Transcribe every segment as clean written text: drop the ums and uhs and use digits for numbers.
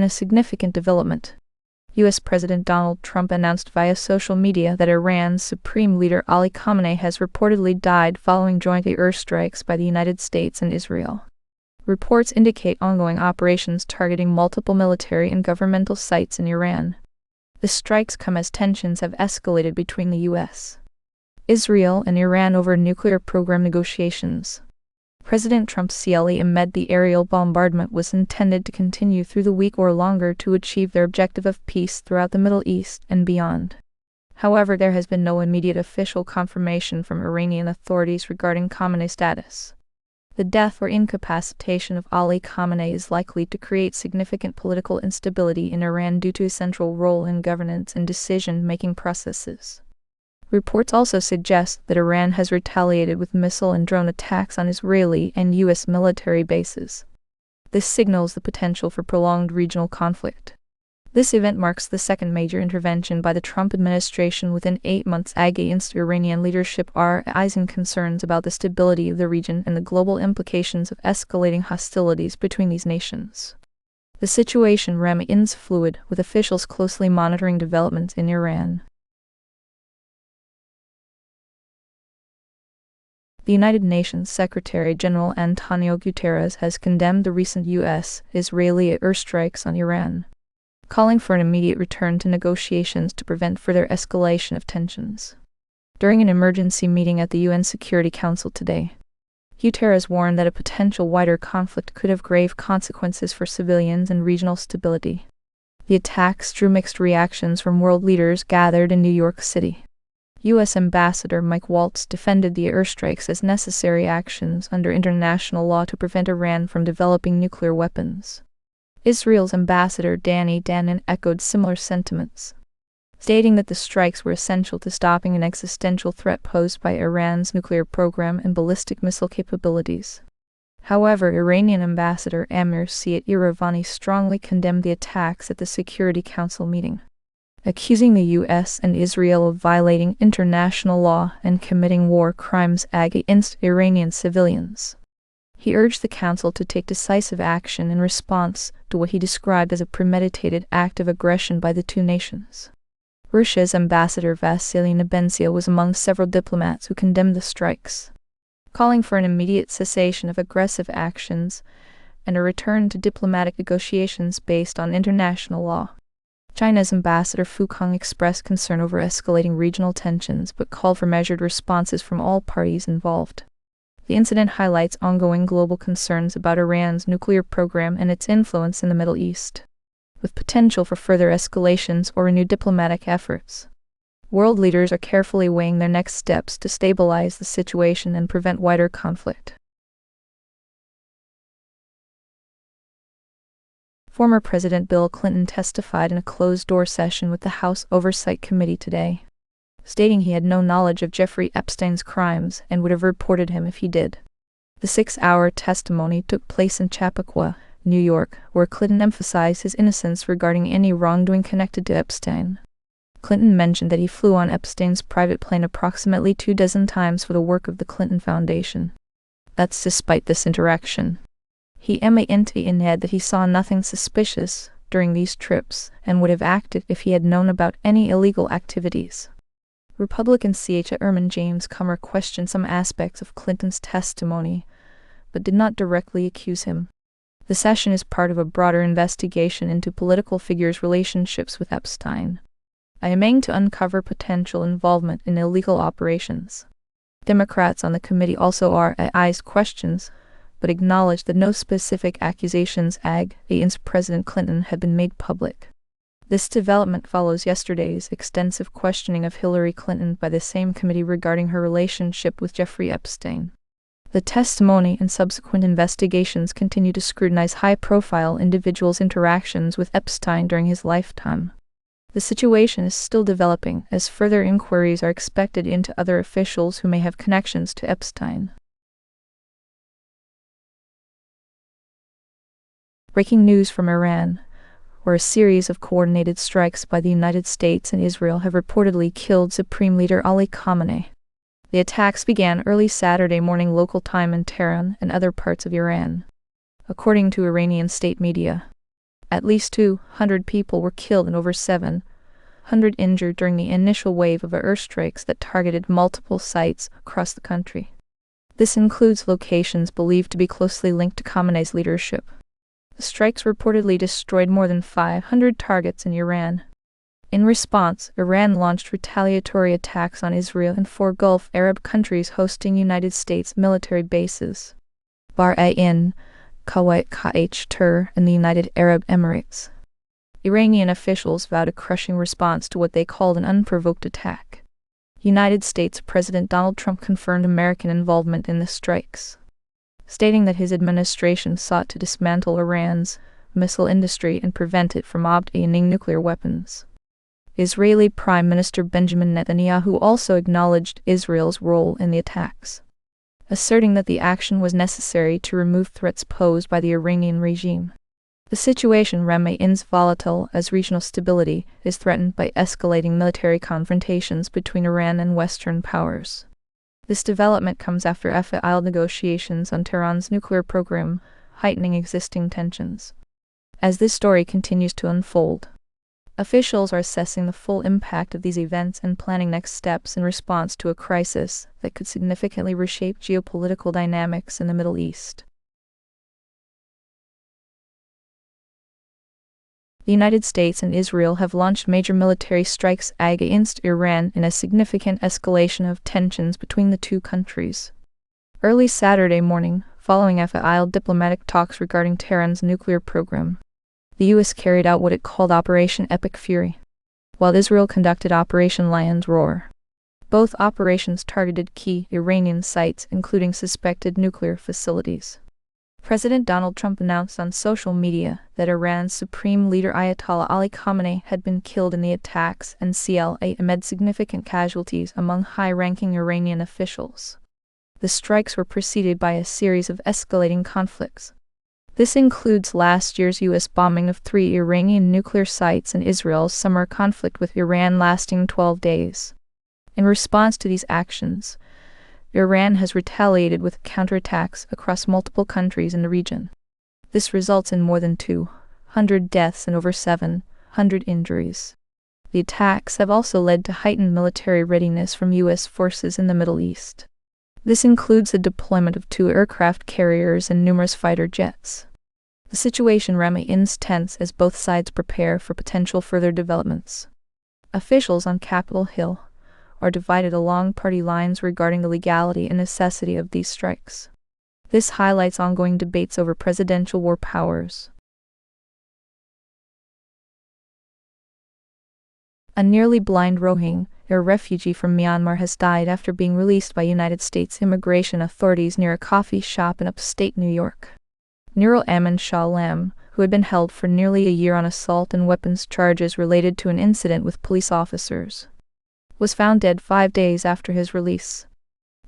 in a significant development. U.S. President Donald Trump announced via social media that Iran's Supreme Leader Ali Khamenei has reportedly died following joint airstrikes by the United States and Israel. Reports indicate ongoing operations targeting multiple military and governmental sites in Iran. The strikes come as tensions have escalated between the U.S., Israel, and Iran over nuclear program negotiations. President Trump's CLE amid the aerial bombardment was intended to continue through the week or longer to achieve their objective of peace throughout the Middle East and beyond. However, there has been no immediate official confirmation from Iranian authorities regarding Khamenei's status. The death or incapacitation of Ali Khamenei is likely to create significant political instability in Iran due to his central role in governance and decision-making processes. Reports also suggest that Iran has retaliated with missile and drone attacks on Israeli and U.S. military bases. This signals the potential for prolonged regional conflict. This event marks the second major intervention by the Trump administration within 8 months against Iranian leadership, raising concerns about the stability of the region and the global implications of escalating hostilities between these nations. The situation remains fluid, with officials closely monitoring developments in Iran. The United Nations Secretary-General Antonio Guterres has condemned the recent U.S.-Israeli airstrikes on Iran, calling for an immediate return to negotiations to prevent further escalation of tensions. During an emergency meeting at the UN Security Council today, Guterres warned that a potential wider conflict could have grave consequences for civilians and regional stability. The attacks drew mixed reactions from world leaders gathered in New York City. U.S. Ambassador Mike Waltz defended the airstrikes as necessary actions under international law to prevent Iran from developing nuclear weapons. Israel's Ambassador Danny Danon echoed similar sentiments, stating that the strikes were essential to stopping an existential threat posed by Iran's nuclear program and ballistic missile capabilities. However, Iranian Ambassador Amir Seyit Iravani strongly condemned the attacks at the Security Council meeting, accusing the U.S. and Israel of violating international law and committing war crimes against Iranian civilians. He urged the Council to take decisive action in response to what he described as a premeditated act of aggression by the two nations. Russia's Ambassador Vasily Nebenzia was among several diplomats who condemned the strikes, calling for an immediate cessation of aggressive actions and a return to diplomatic negotiations based on international law. China's Ambassador Fu Kang expressed concern over escalating regional tensions but called for measured responses from all parties involved. The incident highlights ongoing global concerns about Iran's nuclear program and its influence in the Middle East, with potential for further escalations or renewed diplomatic efforts. World leaders are carefully weighing their next steps to stabilize the situation and prevent wider conflict. Former President Bill Clinton testified in a closed-door session with the House Oversight Committee today, stating he had no knowledge of Jeffrey Epstein's crimes and would have reported him if he did. The 6-hour testimony took place in Chappaqua, New York, where Clinton emphasized his innocence regarding any wrongdoing connected to Epstein. Clinton mentioned that he flew on Epstein's private plane approximately 24 times for the work of the Clinton Foundation. That's despite this interaction. He maintained that he saw nothing suspicious during these trips and would have acted if he had known about any illegal activities. Republican Chairman James Comer questioned some aspects of Clinton's testimony, but did not directly accuse him. The session is part of a broader investigation into political figures' relationships with Epstein, aiming to uncover potential involvement in illegal operations. Democrats on the committee also raised questions, but acknowledged that no specific accusations against President Clinton had been made public. This development follows yesterday's extensive questioning of Hillary Clinton by the same committee regarding her relationship with Jeffrey Epstein. The testimony and subsequent investigations continue to scrutinize high-profile individuals' interactions with Epstein during his lifetime. The situation is still developing, as further inquiries are expected into other officials who may have connections to Epstein. Breaking news from Iran, where a series of coordinated strikes by the United States and Israel have reportedly killed Supreme Leader Ali Khamenei. The attacks began early Saturday morning local time in Tehran and other parts of Iran, according to Iranian state media. At least 200 people were killed and over 700 injured during the initial wave of airstrikes that targeted multiple sites across the country. This includes locations believed to be closely linked to Khamenei's leadership. The strikes reportedly destroyed more than 500 targets in Iran. In response, Iran launched retaliatory attacks on Israel and 4 Gulf Arab countries hosting United States military bases: Bahrain, Kuwait, Qatar, and the United Arab Emirates. Iranian officials vowed a crushing response to what they called an unprovoked attack. United States President Donald Trump confirmed American involvement in the strikes, stating that his administration sought to dismantle Iran's missile industry and prevent it from obtaining nuclear weapons. Israeli Prime Minister Benjamin Netanyahu also acknowledged Israel's role in the attacks, asserting that the action was necessary to remove threats posed by the Iranian regime. The situation remains volatile as regional stability is threatened by escalating military confrontations between Iran and Western powers. This development comes after failed negotiations on Tehran's nuclear program, heightening existing tensions. As this story continues to unfold, officials are assessing the full impact of these events and planning next steps in response to a crisis that could significantly reshape geopolitical dynamics in the Middle East. The United States and Israel have launched major military strikes against Iran in a significant escalation of tensions between the two countries. Early Saturday morning, following failed diplomatic talks regarding Tehran's nuclear program, the U.S. carried out what it called Operation Epic Fury, while Israel conducted Operation Lion's Roar. Both operations targeted key Iranian sites, including suspected nuclear facilities. President Donald Trump announced on social media that Iran's supreme leader Ayatollah Ali Khamenei had been killed in the attacks and CLA amid significant casualties among high-ranking Iranian officials. The strikes were preceded by a series of escalating conflicts. This includes last year's U.S. bombing of 3 Iranian nuclear sites and Israel's summer conflict with Iran lasting 12 days. In response to these actions, Iran has retaliated with counterattacks across multiple countries in the region. This results in more than 200 deaths and over 700 injuries. The attacks have also led to heightened military readiness from U.S. forces in the Middle East. This includes the deployment of 2 aircraft carriers and numerous fighter jets. The situation remains tense as both sides prepare for potential further developments. Officials on Capitol Hill are divided along party lines regarding the legality and necessity of these strikes. This highlights ongoing debates over presidential war powers. A nearly blind Rohingya, a refugee from Myanmar, has died after being released by United States immigration authorities near a coffee shop in upstate New York. Nurul Aman Shah Lam, who had been held for nearly a year on assault and weapons charges related to an incident with police officers, was found dead 5 days after his release.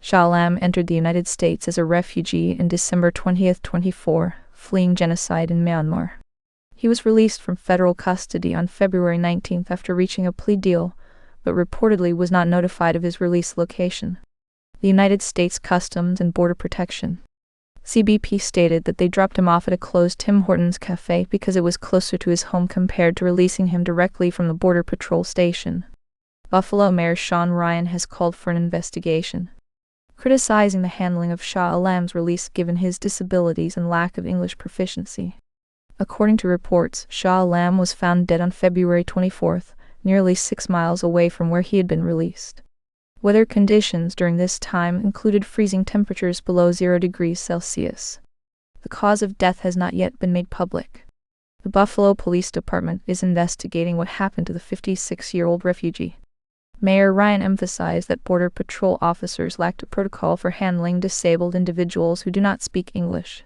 Shah Lam entered the United States as a refugee in December 2024, fleeing genocide in Myanmar. He was released from federal custody on February 19 after reaching a plea deal, but reportedly was not notified of his release location. The United States Customs and Border Protection (CBP) stated that they dropped him off at a closed Tim Hortons cafe because it was closer to his home compared to releasing him directly from the Border Patrol station. Buffalo Mayor Sean Ryan has called for an investigation, criticizing the handling of Shah Alam's release given his disabilities and lack of English proficiency. According to reports, Shah Alam was found dead on February 24, nearly 6 miles away from where he had been released. Weather conditions during this time included freezing temperatures below 0 degrees Celsius. The cause of death has not yet been made public. The Buffalo Police Department is investigating what happened to the 56-year-old refugee. Mayor Ryan emphasized that Border Patrol officers lacked a protocol for handling disabled individuals who do not speak English.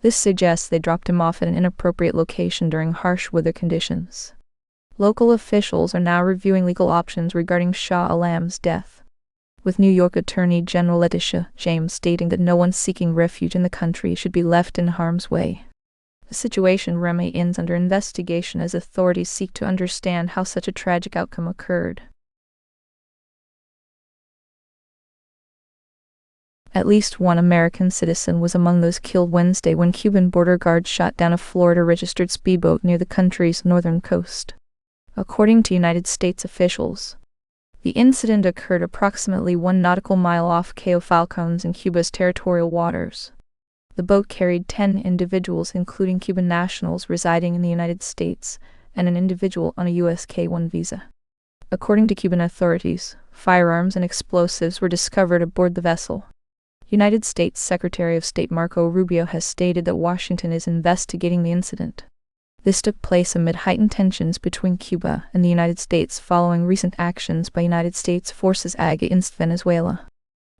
This suggests they dropped him off at an inappropriate location during harsh weather conditions. Local officials are now reviewing legal options regarding Shah Alam's death, with New York Attorney General Letitia James stating that no one seeking refuge in the country should be left in harm's way. The situation remains under investigation as authorities seek to understand how such a tragic outcome occurred. At least one American citizen was among those killed Wednesday when Cuban border guards shot down a Florida-registered speedboat near the country's northern coast. According to United States officials, the incident occurred approximately 1 nautical mile off Cayo Falcones in Cuba's territorial waters. The boat carried 10 individuals, including Cuban nationals residing in the United States and an individual on a U.S. K-1 visa. According to Cuban authorities, firearms and explosives were discovered aboard the vessel. United States Secretary of State Marco Rubio has stated that Washington is investigating the incident. This took place amid heightened tensions between Cuba and the United States following recent actions by United States forces against Venezuela,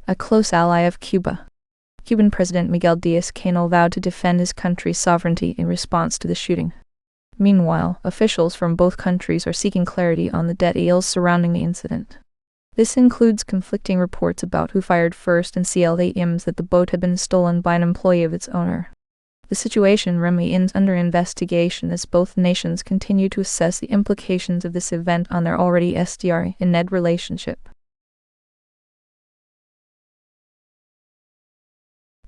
a close ally of Cuba. Cuban President Miguel Díaz-Canel vowed to defend his country's sovereignty in response to the shooting. Meanwhile, officials from both countries are seeking clarity on the details surrounding the incident. This includes conflicting reports about who fired first and claims that the boat had been stolen by an employee of its owner. The situation remains under investigation as both nations continue to assess the implications of this event on their already strained relationship.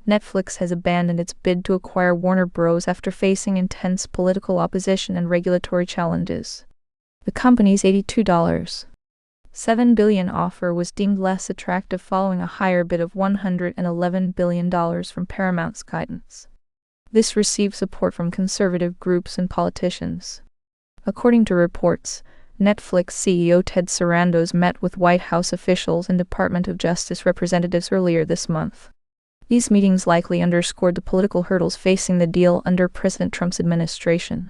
Netflix has abandoned its bid to acquire Warner Bros. After facing intense political opposition and regulatory challenges. The company's $82.7 billion offer was deemed less attractive following a higher bid of $111 billion from Paramount's guidance. This received support from conservative groups and politicians. According to reports, Netflix CEO Ted Sarandos met with White House officials and Department of Justice representatives earlier this month. These meetings likely underscored the political hurdles facing the deal under President Trump's administration.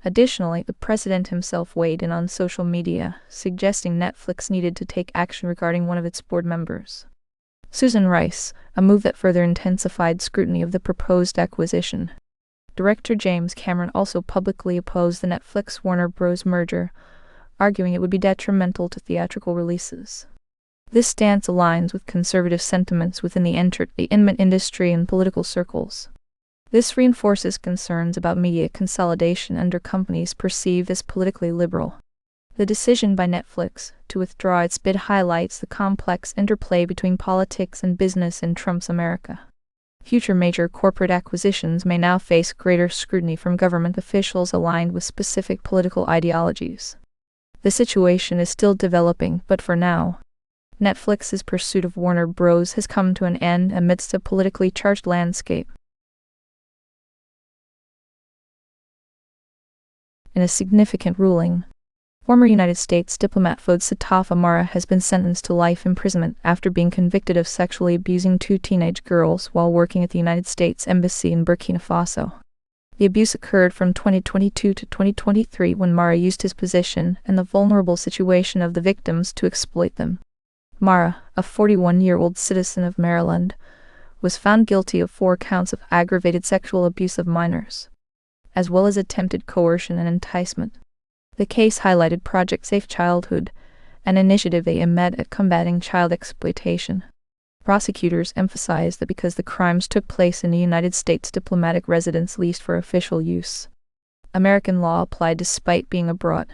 Additionally, the president himself weighed in on social media, suggesting Netflix needed to take action regarding one of its board members, Susan Rice, a move that further intensified scrutiny of the proposed acquisition. Director James Cameron also publicly opposed the Netflix-Warner Bros. Merger, arguing it would be detrimental to theatrical releases. This stance aligns with conservative sentiments within the entertainment industry and political circles. This reinforces concerns about media consolidation under companies perceived as politically liberal. The decision by Netflix to withdraw its bid highlights the complex interplay between politics and business in Trump's America. Future major corporate acquisitions may now face greater scrutiny from government officials aligned with specific political ideologies. The situation is still developing, but for now, Netflix's pursuit of Warner Bros. Has come to an end amidst a politically charged landscape. In a significant ruling, former United States diplomat Fode Satafa Mara has been sentenced to life imprisonment after being convicted of sexually abusing 2 teenage girls while working at the United States Embassy in Burkina Faso. The abuse occurred from 2022 to 2023 when Mara used his position and the vulnerable situation of the victims to exploit them. Mara, a 41-year-old citizen of Maryland, was found guilty of 4 counts of aggravated sexual abuse of minors, as well as attempted coercion and enticement. The case highlighted Project Safe Childhood, an initiative aimed at combating child exploitation. Prosecutors emphasized that because the crimes took place in a United States diplomatic residence leased for official use, American law applied despite being abroad.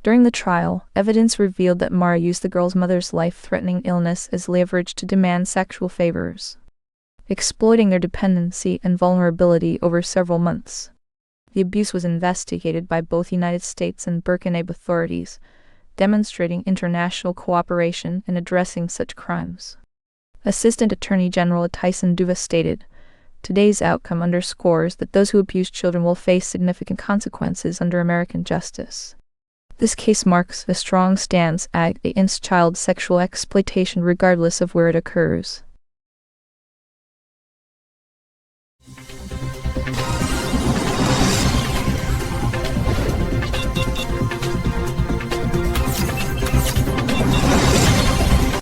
During the trial, evidence revealed that Mara used the girl's mother's life-threatening illness as leverage to demand sexual favors, exploiting their dependency and vulnerability over several months. The abuse was investigated by both United States and Burkina authorities, demonstrating international cooperation in addressing such crimes. Assistant Attorney General Tyson Duva stated, "Today's outcome underscores that those who abuse children will face significant consequences under American justice. This case marks a strong stance against child sexual exploitation regardless of where it occurs."